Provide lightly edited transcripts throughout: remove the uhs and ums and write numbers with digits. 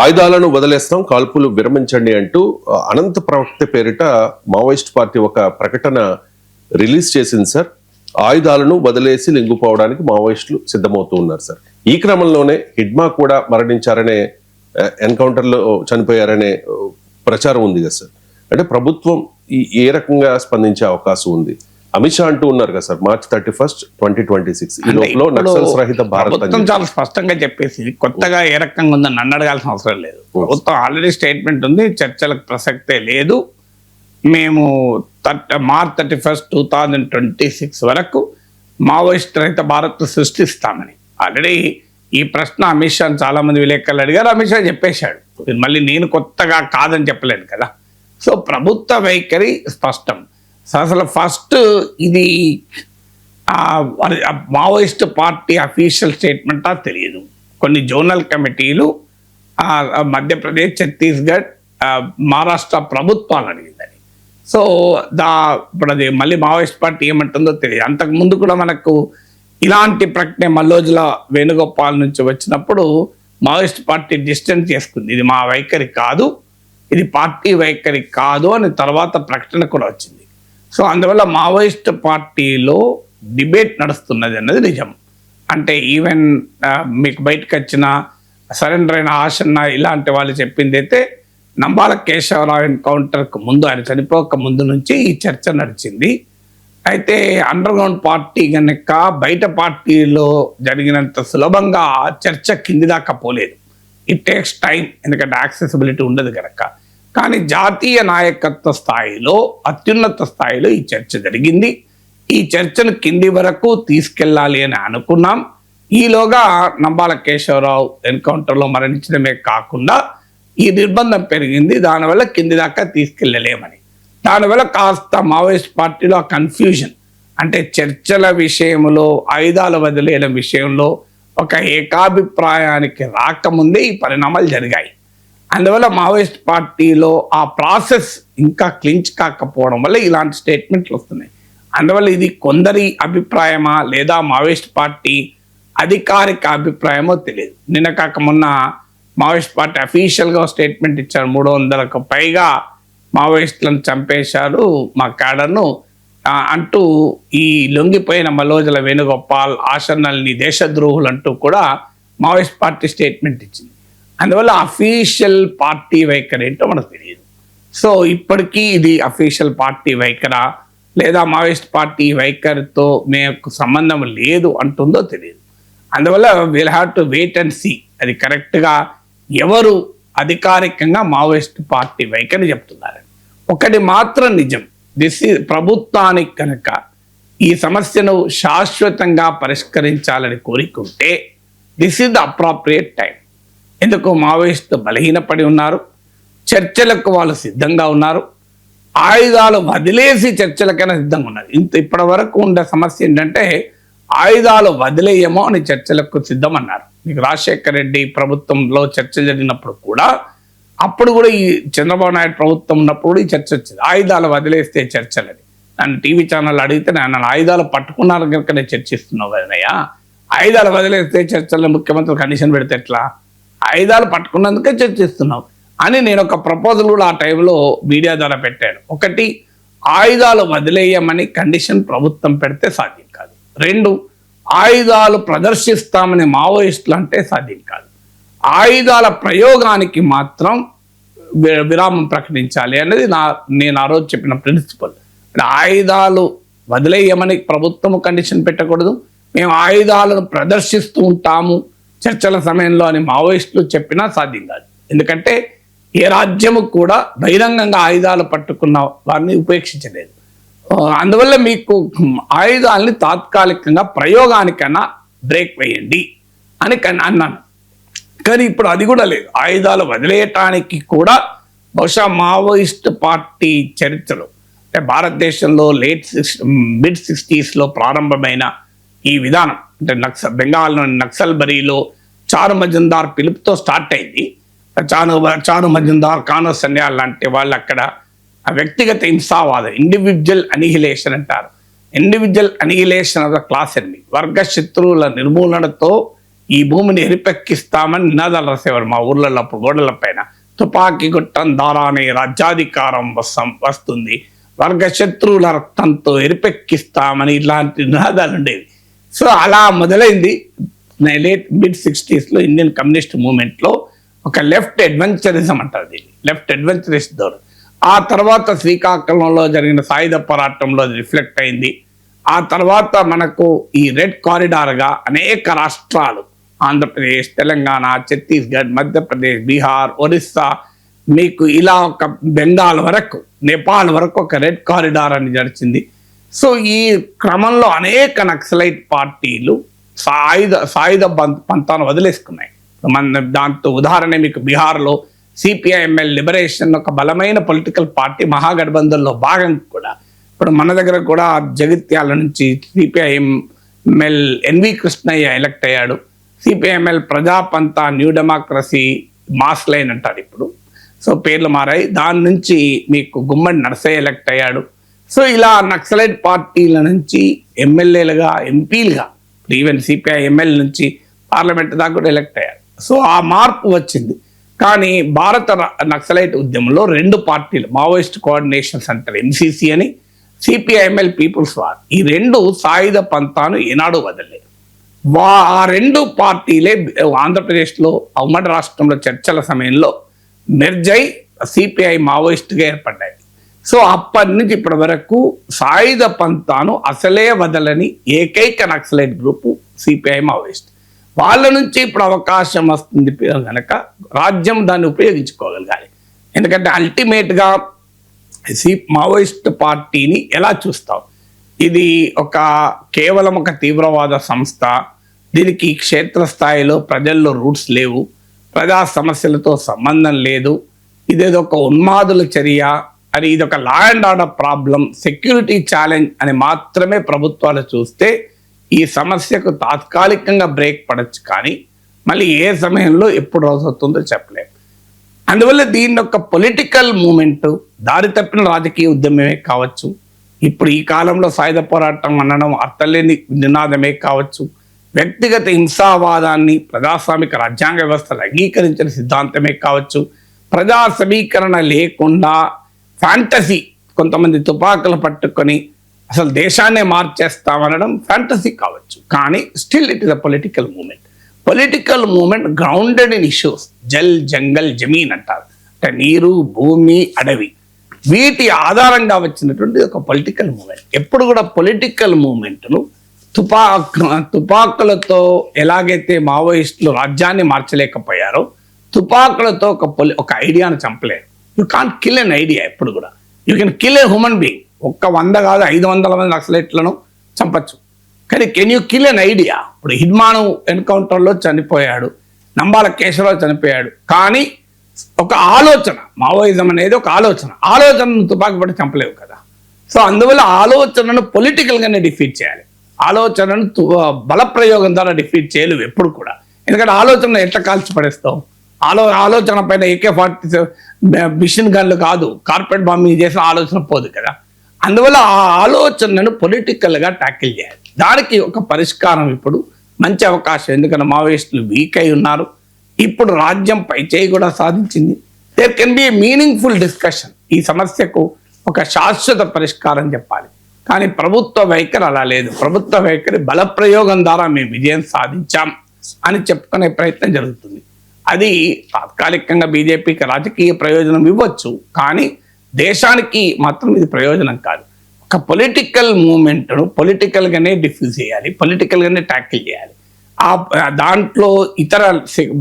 ఆయుధాలను వదిలేస్తాం, కాల్పులు విరమించండి అంటూ అనంత ప్రవక్త పేరిట మావోయిస్ట్ పార్టీ ఒక ప్రకటన రిలీజ్ చేసింది సార్. ఆయుధాలను వదిలేసి లొంగిపోవడానికి మావోయిస్టులు సిద్ధమవుతూ ఉన్నారు సార్. ఈ క్రమంలోనే హిడ్మా కూడా మరణించారనే, ఎన్కౌంటర్ లో చనిపోయారనే ప్రచారం ఉంది కదా సార్. అంటే ప్రభుత్వం ఏ రకంగా స్పందించే అవకాశం ఉంది? అమిత్ షా అంటూ ఉన్నారు కదా సార్, March 31, 2026 ఈ లోపల నక్సల్స్ రహిత భారత్ చాలా స్పష్టంగా చెప్పేసి కొత్తగా ఏ రకంగా ఉందని నన్ను అడగాల్సిన అవసరం లేదు. ప్రభుత్వం ఆల్రెడీ స్టేట్మెంట్ ఉంది, చర్చలకు ప్రసక్తే లేదు, మేము March 31, 2026 వరకు మావోయిస్ట్ రహిత భారత్ సృష్టిస్తామని ఆల్రెడీ ఈ ప్రశ్న అమిత్ షా చాలా మంది విలేకరులు అడిగారు. అమిత్ షా చెప్పేశాడు, మళ్ళీ నేను కొత్తగా కాదని చెప్పలేను కదా. సో ప్రభుత్వ వైఖరి స్పష్టం. అసలు ఫస్ట్ ఇది మావోయిస్ట్ పార్టీ అఫీషియల్ స్టేట్మెంటా తెలియదు. కొన్ని జోనల్ కమిటీలు మధ్యప్రదేశ్, ఛత్తీస్గఢ్, మహారాష్ట్ర ప్రభుత్వాలు అడిగిందని. సో ఇప్పుడు అది మళ్ళీ మావోయిస్ట్ పార్టీ ఏమంటుందో తెలియదు. అంతకుముందు కూడా మనకు ఇలాంటి ప్రకటన మల్లోజుల వేణుగోపాల్ నుంచి వచ్చినప్పుడు మావోయిస్ట్ పార్టీ డిస్టెన్స్ చేసుకుంది, ఇది మా వైఖరి కాదు, ఇది పార్టీ వైఖరి కాదు అని తర్వాత ప్రకటన కూడా వచ్చింది. సో అందువల్ల మావోయిస్ట్ పార్టీలో డిబేట్ నడుస్తున్నది అన్నది నిజం. అంటే ఈవెన్ మీకు బయటకు వచ్చిన సరెండర్ అయిన ఆశన్న ఇలాంటి వాళ్ళు చెప్పింది అయితే నంబాల కేశవరావు ఎన్కౌంటర్కు ముందు, ఆయన చనిపోక ముందు నుంచి ఈ చర్చ నడిచింది. అయితే అండర్ గ్రౌండ్ పార్టీ కనుక బయట పార్టీలో జరిగినంత సులభంగా చర్చ కింది దాకా పోలేదు. ఇట్ టేక్స్ టైం, ఎందుకంటే యాక్సెసిబిలిటీ ఉండదు కనుక. కానీ జాతీయ నాయకత్వ స్థాయిలో, అత్యున్నత స్థాయిలో ఈ చర్చ జరిగింది. ఈ చర్చను కింది వరకు తీసుకెళ్ళాలి అని అనుకున్నాం. ఈలోగా నంబాల కేశవరావు ఎన్కౌంటర్లో మరణించడమే కాకుండా ఈ నిర్బంధం పెరిగింది, దానివల్ల కింది దాకా తీసుకెళ్ళలేమని. దానివల్ల కాస్త మావోయిస్ట్ పార్టీలో ఆ కన్ఫ్యూజన్, అంటే చర్చల విషయంలో, ఆయుధాలు వదిలేయడం విషయంలో ఒక ఏకాభిప్రాయానికి రాకముందే ఈ పరిణామాలు జరిగాయి. అందువల్ల మావోయిస్ట్ పార్టీలో ఆ ప్రాసెస్ ఇంకా క్లించ్ కాకపోవడం వల్ల ఇలాంటి స్టేట్మెంట్లు వస్తున్నాయి. అందువల్ల ఇది కొందరి అభిప్రాయమా లేదా మావోయిస్ట్ పార్టీ అధికారిక అభిప్రాయమో తెలియదు. నిన్న కాక మొన్న మావోయిస్ట్ పార్టీ అఫీషియల్గా స్టేట్మెంట్ ఇచ్చారు, 300కు పైగా మావోయిస్టులను చంపేశారు మా క్యాడర్ను అంటూ. ఈ లొంగిపోయిన మల్లోజుల వేణుగోపాల్, ఆశన్నల్ని దేశద్రోహులు అంటూ కూడా మావోయిస్ట్ పార్టీ స్టేట్మెంట్ ఇచ్చింది. అందువల్ల అఫీషియల్ పార్టీ వైఖరి ఏంటో మనకు తెలియదు. సో ఇప్పటికీ ఇది అఫీషియల్ పార్టీ వైఖరా లేదా మావోయిస్ట్ పార్టీ వైఖరితో మీకు సంబంధం లేదు అంటుందో తెలియదు. అందువల్ల will have to wait and see అది కరెక్ట్గా ఎవరు అధికారికంగా మావోయిస్ట్ పార్టీ వైఖరి చెప్తున్నారని. ఒకటి మాత్రం నిజం, ప్రభుత్వానికి కనుక ఈ సమస్యను శాశ్వతంగా పరిష్కరించాలని కోరుకుంటే this is the appropriate time. ఎందుకు మావోయిస్టు బలహీనపడి ఉన్నారు, చర్చలకు వాళ్ళు సిద్ధంగా ఉన్నారు, ఆయుధాలు వదిలేసి చర్చలకైనా సిద్ధంగా ఉన్నారు. ఇప్పటి వరకు ఉండే సమస్య ఏంటంటే ఆయుధాలు వదిలేయమో అని చర్చలకు సిద్ధమన్నారు. మీకు రాజశేఖర రెడ్డి ప్రభుత్వంలో చర్చ జరిగినప్పుడు కూడా, అప్పుడు కూడా ఈ చంద్రబాబు నాయుడు ప్రభుత్వం ఉన్నప్పుడు ఈ చర్చ వచ్చింది, ఆయుధాలు వదిలేస్తే చర్చలని. నన్ను టీవీ ఛానల్ అడిగితే నన్ను ఆయుధాలు పట్టుకున్నారు కనుక నేను చర్చిస్తున్నావు కదనయ్యా, ఆయుధాలు వదిలేస్తే చర్చల్లో ముఖ్యమంత్రి కండిషన్ పెడితే ఎట్లా, ఆయుధాలు పట్టుకున్నందుకే చర్చిస్తున్నావు అని నేను ఒక ప్రపోజల్ కూడా ఆ టైంలో మీడియా ద్వారా పెట్టాను. ఒకటి, ఆయుధాలు వదిలేయమని కండిషన్ ప్రభుత్వం పెడితే సాధ్యం కాదు. 2, ఆయుధాలు ప్రదర్శిస్తామని మావోయిస్టులు అంటే సాధ్యం కాదు. ఆయుధాల ప్రయోగానికి మాత్రం విరామం ప్రకటించాలి అనేది నేను ఆ రోజు చెప్పిన ప్రిన్సిపల్. ఆయుధాలు వదిలేయమని ప్రభుత్వము కండిషన్ పెట్టకూడదు, మేము ఆయుధాలను ప్రదర్శిస్తూ ఉంటాము చర్చల సమయంలో అని మావోయిస్టులు చెప్పినా సాధ్యం కాదు. ఎందుకంటే ఏ రాజ్యము కూడా బహిరంగంగా ఆయుధాలు పట్టుకున్న వారిని ఉపేక్షించలేదు. అందువల్ల మీకు ఆయుధాలని తాత్కాలికంగా ప్రయోగానికన్నా బ్రేక్ వేయండి అని అన్నాను. కానీ ఇప్పుడు అది కూడా లేదు. ఆయుధాలు వదిలేయటానికి కూడా బహుశా మావోయిస్ట్ పార్టీ చరిత్రలో, అంటే భారతదేశంలో మిడ్ 60s ప్రారంభమైన ఈ విధానం, అంటే బెంగాల్లోని నక్సల్బరీలో చారు మజుందార్ పిలుపుతో స్టార్ట్ అయింది. చారు మజుందార్, కానో సన్యాల్ లాంటి వాళ్ళు అక్కడ వ్యక్తిగత హింసావాదం, ఇండివిజువల్ అనిహిలేషన్ అంటారు. Individual annihilation of the class enemy, వర్గ శత్రువుల నిర్మూలనతో ఈ భూమిని ఎరిపెక్కిస్తామని నినాదాలు రాసేవారు మా ఊర్లలో అప్పుడు గోడల పైన. తుపాకీ గుట్టం దారానే రాజ్యాధికారం వస్తుంది, వర్గ శత్రువుల రక్తంతో ఎరిపెక్కిస్తామని ఇలాంటి నినాదాలు ఉండేవి. సో అలా మొదలైంది late mid 60s Indian communist మూవ్మెంట్లో ఒక లెఫ్ట్ అడ్వెంచరిజం అంటారు దీన్ని, లెఫ్ట్ అడ్వెంచరిస్ట్ ధోరణి. ఆ తర్వాత శ్రీకాకుళంలో జరిగిన సాయుధ పోరాటంలో అది రిఫ్లెక్ట్ అయింది. ఆ తర్వాత మనకు ఈ రెడ్ కారిడార్గా అనేక రాష్ట్రాలు, ఆంధ్రప్రదేశ్, తెలంగాణ, ఛత్తీస్గఢ్, మధ్యప్రదేశ్, బీహార్, ఒరిస్సా, మీకు ఇలా ఒక బెంగాల్ వరకు, నేపాల్ వరకు ఒక రెడ్ కారిడార్ అని జరిచింది. సో ఈ క్రమంలో అనేక నక్సలైట్ పార్టీలు సాయుధ పంతాను వదిలేసుకున్నాయి. మన దాంతో ఉదాహరణ మీకు బీహార్లో సిపిఐఎంఎల్ లిబరేషన్ ఒక బలమైన పొలిటికల్ పార్టీ, మహాగఠబంధన్లో భాగం కూడా. ఇప్పుడు మన దగ్గర కూడా జగిత్యాల నుంచి సిపిఐఎంఎల్ ఎన్వి కృష్ణయ్య ఎలక్ట్ అయ్యాడు. CPIML ప్రజాపంత new democracy mass line అంటారు ఇప్పుడు, సో పేర్లు మారాయి. దాని నుంచి మీకు గుమ్మడి నరసయ్య ఎలక్ట్ అయ్యాడు. సో ఇలా నక్సలైట్ పార్టీల నుంచి ఎమ్మెల్యేలుగా, ఎంపీలుగా, ఈవెన్ సిపిఐఎంఎల్ నుంచి పార్లమెంట్ దాకా కూడా ఎలక్ట్ అయ్యారు. సో ఆ మార్పు వచ్చింది. కానీ భారత నక్సలైట్ ఉద్యమంలో రెండు పార్టీలు, మావోయిస్ట్ కోఆర్డినేషన్ సెంటర్ ఎంసీసీ అని, సిపిఐఎంఎల్ పీపుల్స్ వార్, ఈ రెండు సాయుధ పంతాను ఏనాడు వదలలేదు. ఆ రెండు పార్టీలే ఆంధ్రప్రదేశ్లో ఉమ్మడి రాష్ట్రంలో చర్చల సమయంలో మెర్జ్ అయి సిపిఐ మావోయిస్ట్గా ఏర్పడ్డాయి. సో అప్పటి నుంచి ఇప్పటి వరకు సాయుధ పంతాను అసలే వదలని ఏకైక నక్సలైట్ గ్రూపు సిపిఐ మావోయిస్ట్. వాళ్ళ నుంచి ఇప్పుడు అవకాశం వస్తుంది కనుక రాజ్యం దాన్ని ఉపయోగించుకోగలగాలి. ఎందుకంటే అల్టిమేట్గా మావోయిస్ట్ పార్టీని ఎలా చూస్తాం, ఇది కేవలం ఒక తీవ్రవాద సంస్థ, దీనికి క్షేత్రస్థాయిలో ప్రజల్లో రూట్స్ లేవు, ప్రజా సమస్యలతో సంబంధం లేదు, ఇదేదో ఒక ఉన్మాదుల చర్య అని, ఇది ఒక law and order problem, security challenge అని మాత్రమే ప్రభుత్వాలు చూస్తే ఈ సమస్యకు తాత్కాలికంగా బ్రేక్ పడవచ్చు, కానీ మళ్ళీ ఏ సమయంలో ఎప్పుడు రోజు అవుతుందో చెప్పలేము. అందువల్ల దీన్ని ఒక పొలిటికల్ మూమెంట్, దారి తప్పిన రాజకీయ ఉద్యమమే కావచ్చు, ఇప్పుడు ఈ కాలంలో సాయుధ పోరాటం అనడం అర్థలేని నినాదమే కావచ్చు, వ్యక్తిగత హింసావాదాన్ని ప్రజాస్వామిక రాజ్యాంగ వ్యవస్థలు అంగీకరించిన సిద్ధాంతమే కావచ్చు, ప్రజా సమీకరణ లేకుండా ఫ్యాంటసీ, కొంతమంది తుపాకులు పట్టుకొని అసలు దేశాన్నే మార్చేస్తామనడం ఫ్యాంటసీ కావచ్చు, కానీ still it is a political moment. Political moment grounded in issues, జల్, జంగల్, జమీన్ అంటారు, అంటే నీరు, భూమి, అడవి, వీటి ఆధారంగా వచ్చినటువంటి ఒక పొలిటికల్ మూమెంట్. ఎప్పుడు కూడా పొలిటికల్ మూమెంట్ను తుపాకులతో ఎలాగైతే మావోయిస్టులు రాజ్యాన్ని మార్చలేకపోయారో, తుపాకులతో ఒక ఐడియాను చంపలేరు. You can't kill an idea. ఎప్పుడు కూడా you can kill a human being. 100 కాదు 500 మంది నక్సలైట్లను చంపచ్చు, కానీ can you kill an idea? ఇప్పుడు హిడ్మాను ఎన్కౌంటర్లో చనిపోయాడు, నంబాల కేశవరావు చనిపోయాడు, కానీ ఒక ఆలోచన, మావోయిజం అనేది ఒక ఆలోచనను తుపాకి పట్టి చంపలేవు కదా. సో అందువల్ల ఆలోచనను పొలిటికల్గానే డిఫీట్ చేయాలి, ఆలోచనను బలప్రయోగం ద్వారా డిఫీట్ చేయలేవు ఎప్పుడు కూడా. ఎందుకంటే ఆలోచన ఎట్లా కాల్చి పడేస్తావు? ఆలోచన పైన AK-47 మిషన్ గన్లు కాదు, కార్పెట్ బాంబింగ్ చేసిన ఆలోచన పోదు కదా. అందువల్ల ఆ ఆలోచనను పొలిటికల్గా ట్యాకిల్ చేయాలి. దానికి ఒక పరిష్కారం ఇప్పుడు మంచి అవకాశం, ఎందుకంటే మావోయిస్టులు వీక్ అయి ఉన్నారు, ఇప్పుడు రాజ్యం పైచేయి కూడా సాధించింది. There can be a meaningful discussion. ఈ సమస్యకు ఒక శాశ్వత పరిష్కారం చెప్పాలి, కానీ ప్రభుత్వ వైఖరి అలా లేదు. ప్రభుత్వ వైఖరి బలప్రయోగం ద్వారా మేము విజయం సాధించాం అని చెప్పుకునే ప్రయత్నం జరుగుతుంది. అది తాత్కాలికంగా బీజేపీకి రాజకీయ ప్రయోజనం ఇవ్వచ్చు, కానీ దేశానికి మాత్రం ఇది ప్రయోజనం కాదు. ఒక పొలిటికల్ మూమెంట్ను పొలిటికల్గానే డిఫ్యూజ్ చేయాలి, పొలిటికల్గానే ట్యాకిల్ చేయాలి. దాంట్లో ఇతర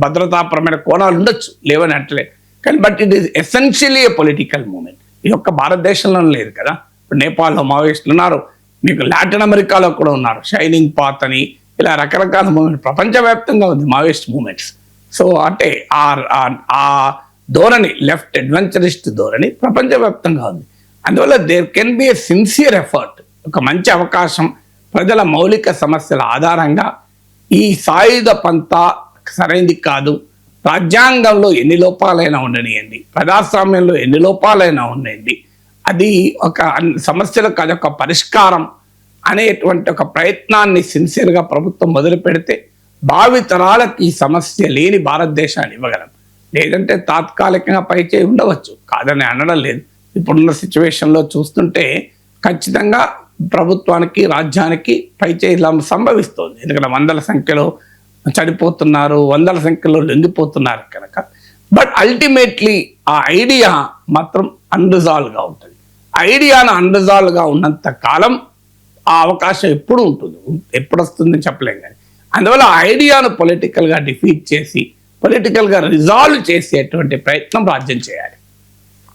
భద్రతాపరమైన కోణాలు ఉండొచ్చు, లేవని అంటలే, కానీ but it is essentially a political movement. ఇది ఒక్క భారతదేశంలో లేదు కదా. ఇప్పుడు నేపాల్లో మావోయిస్టులు ఉన్నారు, మీకు లాటిన్ అమెరికాలో కూడా ఉన్నారు, షైనింగ్ పాత్ అని, ఇలా రకరకాల మూమెంట్ ప్రపంచవ్యాప్తంగా ఉంది మావోయిస్ట్ మూమెంట్స్. సో అంటే ఆ ధోరణి, లెఫ్ట్ అడ్వెంచరిస్ట్ ధోరణి ప్రపంచవ్యాప్తంగా ఉంది. అందువల్ల there can be a sincere effort, ఒక మంచి అవకాశం. ప్రజల మౌలిక సమస్యల ఆధారంగా ఈ సాయుధ పంతా సరైనది కాదు, రాజ్యాంగంలో ఎన్ని లోపాలైనా ఉండనియండి, ప్రజాస్వామ్యంలో ఎన్ని లోపాలైనా ఉండండి, అది ఒక సమస్యలకు అది ఒక పరిష్కారం అనేటువంటి ఒక ప్రయత్నాన్ని సిన్సియర్గా ప్రభుత్వం మొదలు పెడితే భావి తరాలకు ఈ సమస్య లేని భారతదేశాన్ని ఇవ్వగలం. లేదంటే తాత్కాలికంగా పైచేయి ఉండవచ్చు, కాదని అనడం లేదు. ఇప్పుడున్న సిచ్యువేషన్లో చూస్తుంటే ఖచ్చితంగా ప్రభుత్వానికి, రాజ్యానికి పైచేయి సంభవిస్తుంది. ఎందుకంటే వందల సంఖ్యలో చనిపోతున్నారు, వందల సంఖ్యలో లొంగిపోతున్నారు కనుక. బట్ అల్టిమేట్లీ ఆ ఐడియా మాత్రం అన్రిజాల్వ్గా ఉంటుంది. ఐడియాను అన్రిజాల్వ్గా ఉన్నంత కాలం ఆ అవకాశం ఎప్పుడు ఉంటుంది, ఎప్పుడు వస్తుందని చెప్పలేం. కానీ అందువల్ల ఆ ఐడియాను పొలిటికల్గా డిఫీట్ చేసి, పొలిటికల్గా రిజాల్వ్ చేసేటువంటి ప్రయత్నం రాజ్యం చేయాలి.